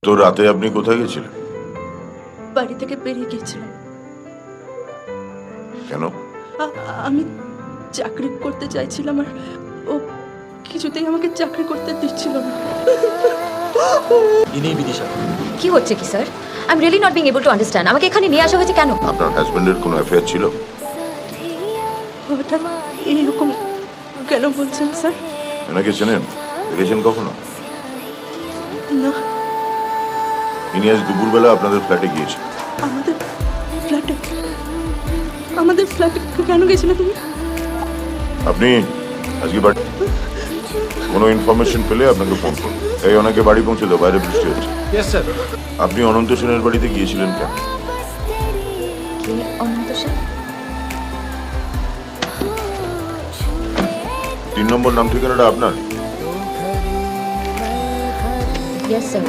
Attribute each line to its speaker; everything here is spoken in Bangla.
Speaker 1: তো রাতে আপনি কোথায় গেছিলেন?
Speaker 2: বাড়ি থেকে বেরিয়ে গিয়েছিলাম।
Speaker 1: কেন?
Speaker 2: আমি চাকরি করতে চাইছিলাম আর ও কিছুতেই আমাকে চাকরি করতে দিচ্ছিল না।
Speaker 3: ইনি বিদিশা।
Speaker 4: কি হচ্ছে কি sir? I am really not being able to understand. আমাকে এখানে নিয়ে আসা হয়েছে কেন?
Speaker 1: আপনার হাজবেন্ডের কোনো অ্যাফেয়ার ছিল?
Speaker 2: হঠাৎ এইরকম কেন বলছেন স্যার?
Speaker 1: এনাকে চেনেন? দেখেছেন কখনো?
Speaker 2: না,
Speaker 1: ইনি আজ দুপুরবেলা আপনাদের ফ্ল্যাটে গিয়েছে।
Speaker 2: আমাদের ফ্ল্যাটে কেন গেছিলে তুমি?
Speaker 1: আপনি আজকে বাড়ি কোনো ইনফরমেশন পেলে আপনাকে ফোন করুন। এই অনেকে বাড়ি পৌঁছে দাও, বাইরে বৃষ্টি হচ্ছে।
Speaker 3: Yes sir.
Speaker 1: আপনি অনন্ত সেনের বাড়িতে গিয়েছিলেন কেন?
Speaker 4: কে অনন্ত সেন?
Speaker 1: 3 নম্বর নাম ঠিকানাটা আপনার?
Speaker 4: Yes sir.